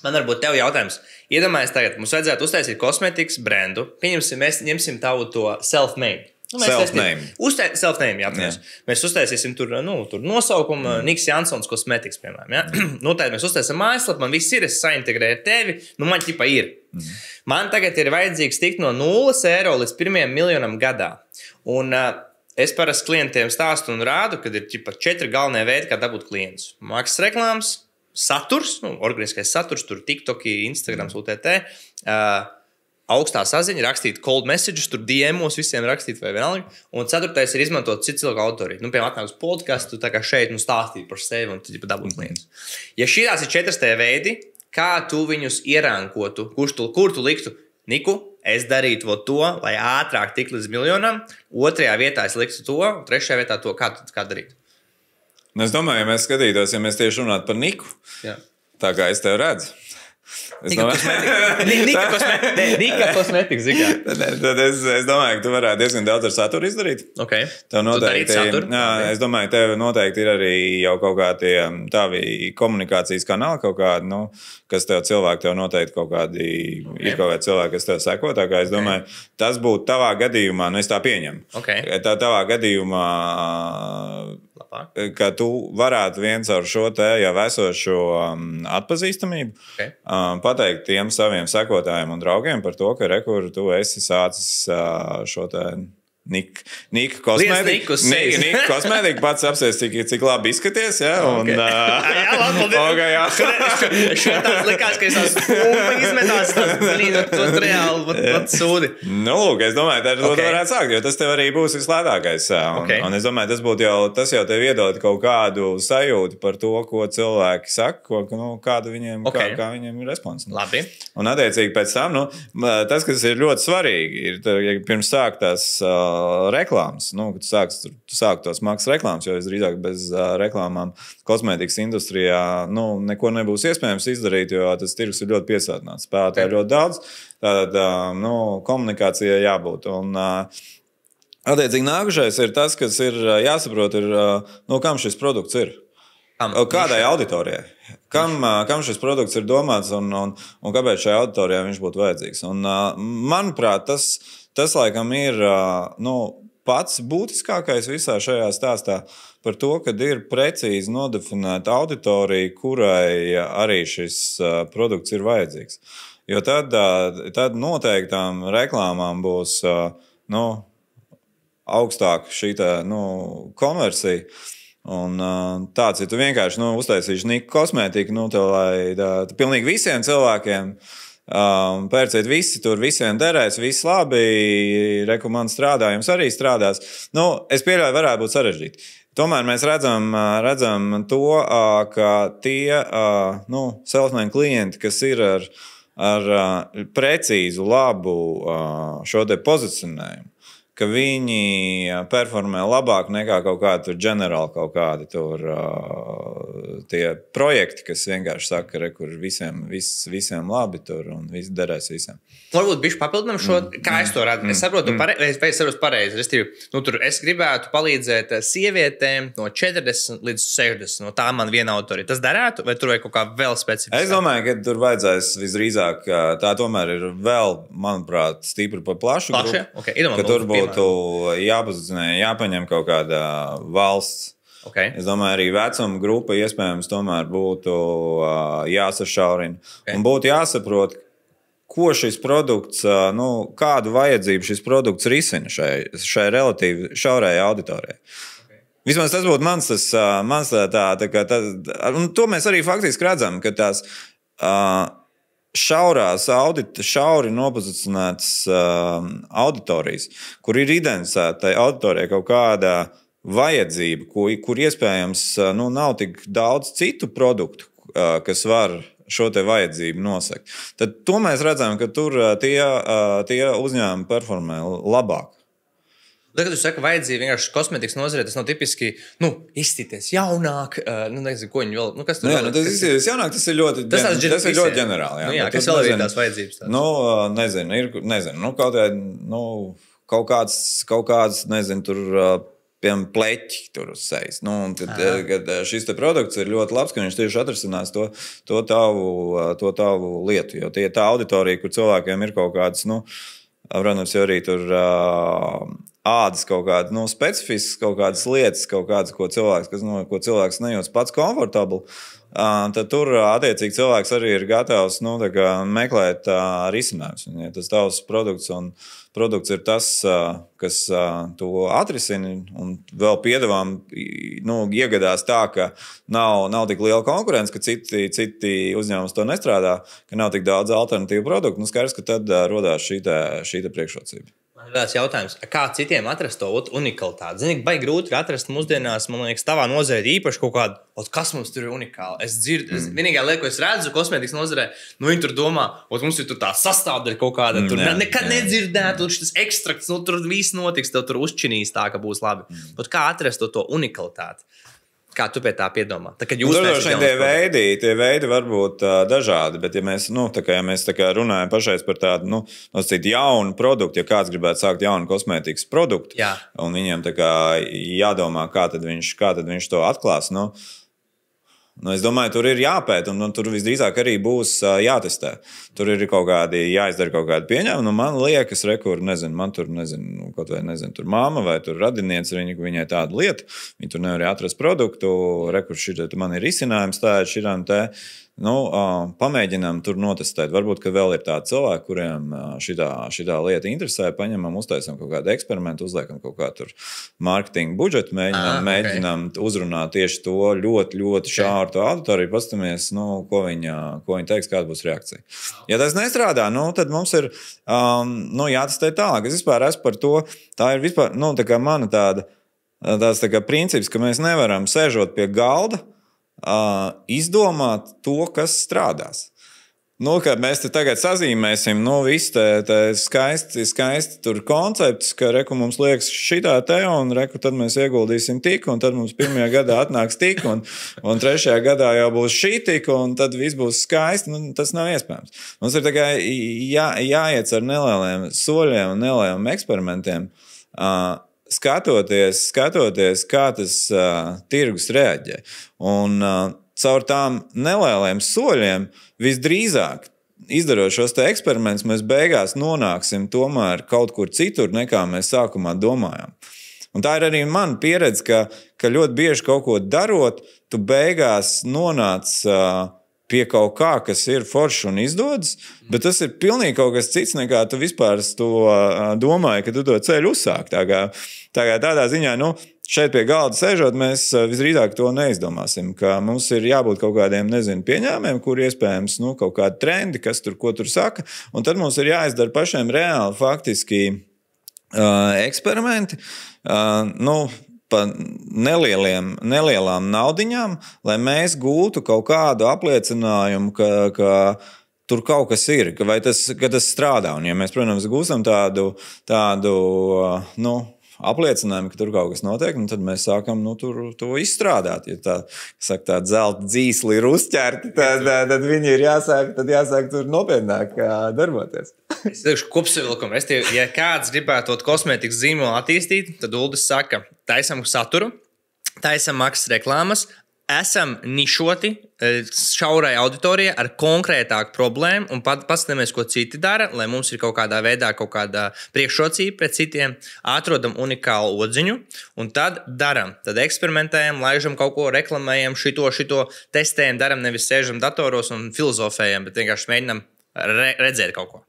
Man varbūt tev jautājums. Iedomājies tagad, mums vajadzētu uztaisīt kosmētikas brendu. Pieņemsim, mēs ņemsim tavu to self-made. Self-name, jā. Mēs uztaisīsim tur nosaukumu Niks Jansons kosmētikas, piemēram. Ja? Tad mēs uztaisam mājaslapu, man viss ir, es saintegrēju tevi, man ķipa ir. Man tagad ir vajadzīgs tikt no 0 eiro līdz 1 miljonam gadā. Un es parasti klientiem stāstu un rādu, kad ir ķipa 4 galvenie veidi, kā dabūt klientus. Maksas reklāmas, saturs, organiskais saturs, tur TikToki, Instagrams, UTT, augstā saziņa, rakstīt cold messages, tur DM-os visiem rakstīt vai vienalga. Un 4. ir izmantot citu cilvēku autoriju. Piemēram, atnāk uz podcastu, tu tā kā šeit stāstīt par sevi un tu dabūt klientus. Ja šīs ir 4 veidi, kā tu viņus ierankotu, kur tu liktu, Niku, es darītu to, lai ātrāk tik līdz miljonam, 2. vietā es liktu to, 3. vietā to, kā darīt? Es domāju, ja mēs skatītos, ja mēs tieši runātu par Niku, tā kā es tev redzu. Nika kosmētika, zikā. Tad es domāju, ka tu varētu diezgan daudz ar saturu izdarīt. Okay. Tev noteikti, es domāju, tev noteikti ir arī jau kaut kādi tavi komunikācijas kanāli, kaut kādi, kas tev cilvēki, tev noteikti kaut kādi, ir kaut kādi cilvēki, kas tev seko. Tā kā es domāju, tas būtu tavā gadījumā, es tā pieņemu. Tavā gadījumā, ka tu varētu viens ar šo te jau esošo atpazīstamību pateikt tiem saviem sekotājiem un draugiem par to, ka rekur tu esi sācis šo te Nika kosmētika. Nika kosmētika pats apsies, cik labi izskaties, ja? Un, Šitās likās, ka es esmu izmetās, tas reāli pat sūdi. Lūk, es domāju, tā varētu sākt, jo tas tev arī būs vislētākais. Un es domāju, tas jau tev iedod kaut kādu sajūtu par to, ko cilvēki saka, kāda viņiem, kā viņiem ir respons. Labi. Un attiecīgi pēc tam, tas, kas ir ļoti svarīgi, ir pirms sākt tās reklāmas, kad tu sāk tos maksas reklāmas, jo visdrīzāk bez reklāmām kosmētikas industrijā neko nebūs iespējams izdarīt, jo tas tirgus ir ļoti piesātināts. Spēlētāji ļoti daudz, tātad komunikācijai jābūt. Un attiecīgi nākušais ir tas, kas ir jāsaprot, ir, kam šis produkts ir. Kādai auditorijai? Kam šis produkts ir domāts un kāpēc šai auditorijai viņš būtu vajadzīgs? Un, manuprāt, tas laikam ir pats būtiskākais visā šajā stāstā par to, kad ir precīzi nodefinēta auditorija, kurai arī šis produkts ir vajadzīgs. Jo tad noteiktām reklāmām būs augstāk šī konversija. Un tāds, ja tu vienkārši uztaisīši Nika kosmētiku, lai pilnīgi visiem cilvēkiem pērciet visi, tur visiem derēs, viss labi, rekomand strādā, jums arī strādās. Es pieļauju, varētu būt sarežģīti. Tomēr mēs redzam to, ka tie self-made klienti, kas ir ar precīzu, labu šo te pozicionējumu, ka viņi performē labāk nekā kaut kādi tur ģenerāli, kaut kādi tur tie projekti, kas vienkārši saka, kur visiem labi tur un viss derēs visiem. Varbūt bišķi papildinām šo, kā es to redzu. Es saprotu, vai es saprotu pareizi. Es gribētu palīdzēt sievietēm no 40 līdz 60. Tā man viena autorija. Tas darētu, vai tur vajag kaut kā vēl specifiski? Es domāju, ka tur vajadzēs visdrīzāk, tā tomēr ir vēl, manuprāt, stipri par plašu grupu. Ka tur būtu jāpozicionē, jāpaņem kaut kāda valsts. Es domāju, arī vecuma grupa iespējams tomēr būtu jāsašaurina. Un būtu jāsaprot, ko šis produkts, kādu vajadzību šis produkts risina šai relatīvi šaurajai auditorijai. Vismaz tas būtu mans un to mēs arī faktiski redzam, ka tās šauri nopozicionētas auditorijas, kur ir identificēta auditorijai kaut kāda vajadzība, kur iespējams nav tik daudz citu produktu, kas var šo te vajadzību nosakt. Tad to mēs redzam, ka tur tie uzņēmumi performē labāk. Kad tu saki, vajadzība vienkārši kosmētikas nozarē, tas nav tipiski, izstīties jaunāk, nezinu, ko viņi vēl, kas tur vēl? Tas izstīties jaunāk, tas ir ļoti ģenerāli. Jā, kas vēl ir tās vajadzības? Nezinu, kaut kāds, nezinu, tur piemēram, pleķi tur uz sejas. Nu, tad, kad šis produkts ir ļoti labs, ka viņš tieši atrisinās to tavu lietu. Jo tie tā auditorija, kur cilvēkiem ir kaut kādas, protams, jau arī tur ādas kaut kādas specifiskas, kaut kādas lietas, kaut kādas, ko cilvēks nejūtas pats komfortabli. Tad tur attiecīgi cilvēks arī ir gatavs meklēt risinājumus. Ja tas tavs produkts ir tas, kas to atrisina, un vēl piedāvām iegadās tā, ka nav tik liela konkurence, ka citi uzņēmums to nestrādā, ka nav tik daudz alternatīvu produktu. Skaidrs, ka tad rodās šī priekšrocība. Man ir tāds jautājums, kā citiem atrast to unikalitāti? Zini, baigi grūti atrast mūsdienās, man liekas, tavā nozarē īpaši kaut kādu, kas mums tur ir unikāli. Es dzirdu, vienīgā lieta, ko es redzu kosmētikas nozarē, viņi tur domā, mums ir tur tā sastāvdaļa kaut kāda, tur nekad nedzirdētu, tur šis ekstrakts, tur viss notiks, tev tur uzčinīs tā, ka būs labi. Kā atrast to unikalitāti? Kā tu pie tā piedomā? Tā, kad jūs tie veidi var būt dažādi, bet ja mēs runājam pašais par tādu jaunu produktu, ja kāds gribētu sākt jaunu kosmētikas produktu, un viņiem jādomā, kā tad viņš to atklās, es domāju, tur ir jāpēt, un tur visdrīzāk arī būs jātestē. Tur ir jāizdara kaut kādi pieņēmumi. Man liekas, tur māma vai tur radiniece, viņai tāda lieta, viņi tur nevar atrast produktu, man ir risinājums pamēģinām tur notestēt. Varbūt, ka vēl ir tādi cilvēki, kuriem šitā lieta interesē, paņemam, uztaisam kaut kādu eksperimentu, uzliekam kaut kādu mārketinga budžetu, mēģinām uzrunāt tieši to ļoti, ļoti šāru auditoriju, pastamies, ko viņa teiks, kāda būs reakcija. Ja tas nestrādā, tad mums ir jātestē tālāk. Es vispār esmu par to, tā ir vispār, mana tāds princips, ka mēs nevaram sēžot pie galda, izdomāt to, kas strādās. Kad mēs te tagad sazīmēsim, viss te skaisti tur koncepts, ka mums liekas šitā te, un tad mēs ieguldīsim tik, un tad mums pirmajā gadā atnāks tik, un trešajā gadā jau būs šī tik, un tad viss būs skaisti. Tas nav iespējams. Mums ir jāiet ar nelieliem soļiem un nelieliem eksperimentiem, skatoties, kā tas tirgus reaģē. Un caur tām nelieliem soļiem visdrīzāk, izdarot šos te eksperimentus, mēs beigās nonāksim tomēr kaut kur citur, nekā mēs sākumā domājām. Un tā ir arī mana pieredze, ka ļoti bieži kaut ko darot, tu beigās nonāc pie kaut kā, kas ir foršs un izdodas, bet tas ir pilnīgi kaut kas cits, nekā tu vispār to domāji, ka tu to ceļu uzsāk. Tādā ziņā, šeit pie galda sēžot, mēs visdrīzāk to neizdomāsim, ka mums ir jābūt kaut kādiem, pieņēmumiem, kur iespējams, kaut kādi trendi, ko tur saka, un tad mums ir jāizdara pašiem reāli, faktiski eksperimenti, pa nelielām naudiņām, lai mēs gūtu kaut kādu apliecinājumu, ka tur kaut kas ir, ka tas strādā. Un ja mēs, protams, gūstam tādu apliecinājumu, ka tur kaut kas notiek, tad mēs sākam to izstrādāt. Ja tā zelta dzīsli ir uzķerti, tad viņi ir jāsāk tur nopietnāk darboties. Es teikšu kopsavilkumu. Ja kāds gribētu kosmētikas zīmolu attīstīt, tad Uldis saka, taisam saturu, taisam maksas reklāmas, esam nišoti šaurai auditorijai ar konkrētāku problēmu un paskatāmies, ko citi dara, lai mums ir kaut kādā veidā kaut kāda priekšrocība pret citiem, atrodam unikālu odziņu un tad daram. Tad eksperimentējam, laižam kaut ko, reklamējam, šito testējam, daram, nevis sēžam datoros un filozofējam, bet vienkārši mēģinam redzēt kaut ko.